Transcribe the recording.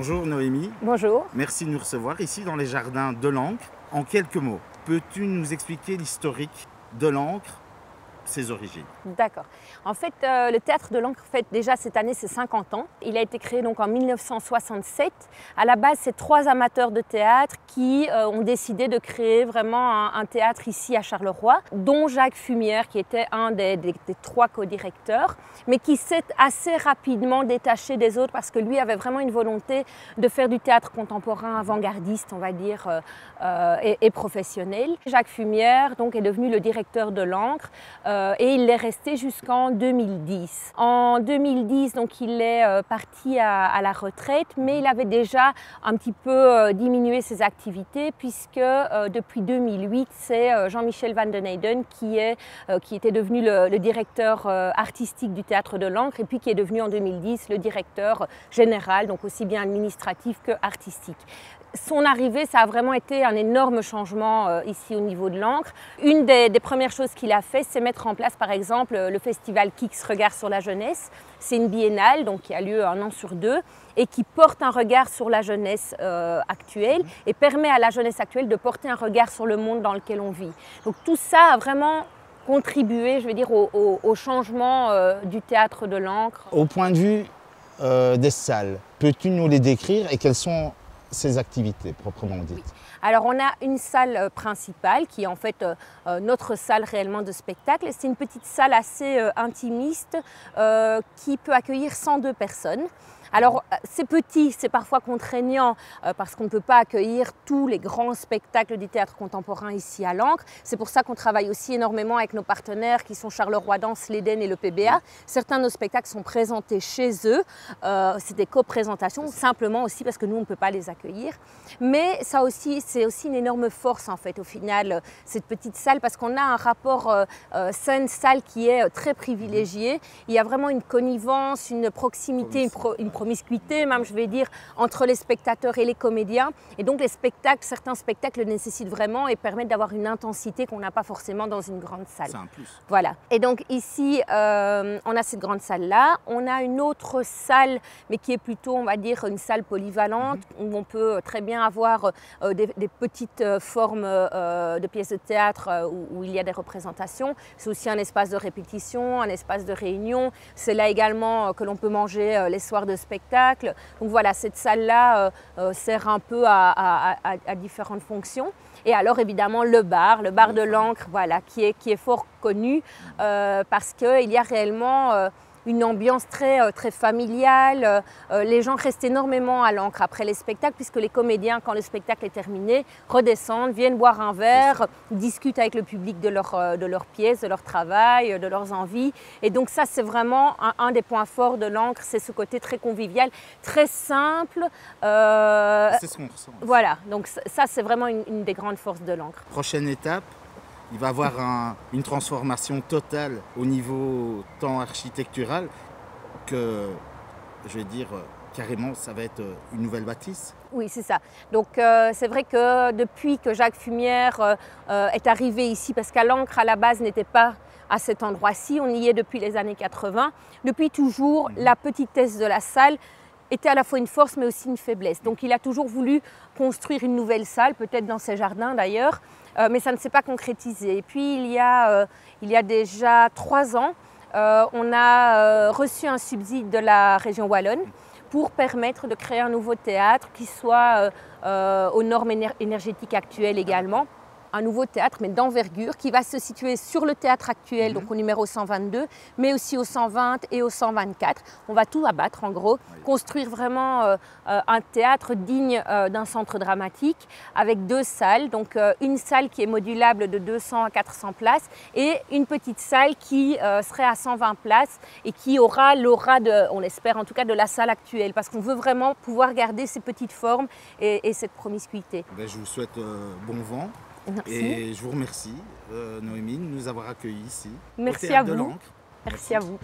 Bonjour Noémie. Bonjour. Merci de nous recevoir ici dans les jardins de l'Ancre. En quelques mots, peux-tu nous expliquer l'historique de l'Ancre, ses origines? D'accord. En fait, le Théâtre de l'Ancre fête déjà cette année ses 50 ans. Il a été créé donc en 1967. À la base, c'est 3 amateurs de théâtre qui ont décidé de créer vraiment un théâtre ici à Charleroi, dont Jacques Fumière, qui était un des 3 co-directeurs, mais qui s'est assez rapidement détaché des autres parce que lui avait vraiment une volonté de faire du théâtre contemporain avant-gardiste, on va dire, et professionnel. Jacques Fumière donc, est devenu le directeur de l'Ancre et il l'est resté jusqu'en 2010. En 2010, donc, il est parti à la retraite, mais il avait déjà un petit peu diminué ses activités puisque depuis 2008, c'est Jean-Michel Van den Eyden qui était devenu le directeur artistique du Théâtre de l'Ancre et puis qui est devenu en 2010 le directeur général, donc aussi bien administratif que artistique. Son arrivée, ça a vraiment été un énorme changement ici au niveau de l'Ancre. Une des premières choses qu'il a fait, c'est mettre en place par exemple le festival Kix Regard sur la jeunesse. C'est une biennale donc, qui a lieu 1 an sur 2 et qui porte un regard sur la jeunesse actuelle et permet à la jeunesse actuelle de porter un regard sur le monde dans lequel on vit. Donc tout ça a vraiment contribué, je veux dire, au changement du Théâtre de l'Ancre. Au point de vue des salles, peux-tu nous les décrire et quelles sont ces activités proprement dites? Oui. Alors on a une salle principale qui est en fait notre salle réellement de spectacle. C'est une petite salle assez intimiste qui peut accueillir 102 personnes. Alors c'est petit, c'est parfois contraignant parce qu'on ne peut pas accueillir tous les grands spectacles du théâtre contemporain ici à l'Ancre. C'est pour ça qu'on travaille aussi énormément avec nos partenaires qui sont Charleroi Danse, l'Éden et le PBA. Certains de nos spectacles sont présentés chez eux, c'est des co-présentations, simplement aussi parce que nous on ne peut pas les accueillir. Mais ça aussi, c'est aussi une énorme force en fait au final, cette petite salle, parce qu'on a un rapport scène-salle qui est très privilégié. Il y a vraiment une connivence, une proximité, une promiscuité même je vais dire entre les spectateurs et les comédiens et donc les spectacles, certains spectacles nécessitent vraiment et permettent d'avoir une intensité qu'on n'a pas forcément dans une grande salle. C'est un plus. Voilà. Et donc ici on a cette grande salle là, on a une autre salle mais qui est plutôt on va dire une salle polyvalente où on peut très bien avoir des petites formes de pièces de théâtre où il y a des représentations. C'est aussi un espace de répétition, un espace de réunion. C'est là également que l'on peut manger les soirs de spectacle. Donc voilà, cette salle-là sert un peu à différentes fonctions. Et alors évidemment le bar de l'Ancre, voilà, qui est fort connu parce qu'il y a réellement une ambiance très familiale. Les gens restent énormément à l'Ancre après les spectacles puisque les comédiens, quand le spectacle est terminé, redescendent, viennent boire un verre, discutent avec le public de leur pièce, de leur travail, de leurs envies. Et donc ça, c'est vraiment un des points forts de l'Ancre, c'est ce côté très convivial, très simple. C'est ce qu'on ressent. Voilà, donc ça, c'est vraiment une des grandes forces de l'Ancre. Prochaine étape, il va y avoir une transformation totale au niveau tant architectural que, je vais dire, carrément, ça va être une nouvelle bâtisse. Oui, c'est ça. Donc c'est vrai que depuis que Jacques Fumière est arrivé ici, parce qu'à l'Ancre, à la base, n'était pas à cet endroit-ci, on y est depuis les années 80, depuis toujours, la petitesse de la salle était à la fois une force mais aussi une faiblesse. Donc il a toujours voulu construire une nouvelle salle, peut-être dans ses jardins d'ailleurs, mais ça ne s'est pas concrétisé. Et puis il y a déjà 3 ans, on a reçu un subside de la région wallonne pour permettre de créer un nouveau théâtre qui soit aux normes énergétiques actuelles également. Un nouveau théâtre, mais d'envergure, qui va se situer sur le théâtre actuel, donc au numéro 122, mais aussi au 120 et au 124. On va tout abattre, en gros, construire vraiment un théâtre digne d'un centre dramatique, avec 2 salles, donc une salle qui est modulable de 200 à 400 places, et une petite salle qui serait à 120 places, et qui aura l'aura, on l'espère en tout cas, de la salle actuelle, parce qu'on veut vraiment pouvoir garder ces petites formes et cette promiscuité. Je vous souhaite bon vent. Merci. Et je vous remercie, Noémie, de nous avoir accueillis ici. Merci au Théâtre à de vous. l'Ancre. Merci à vous.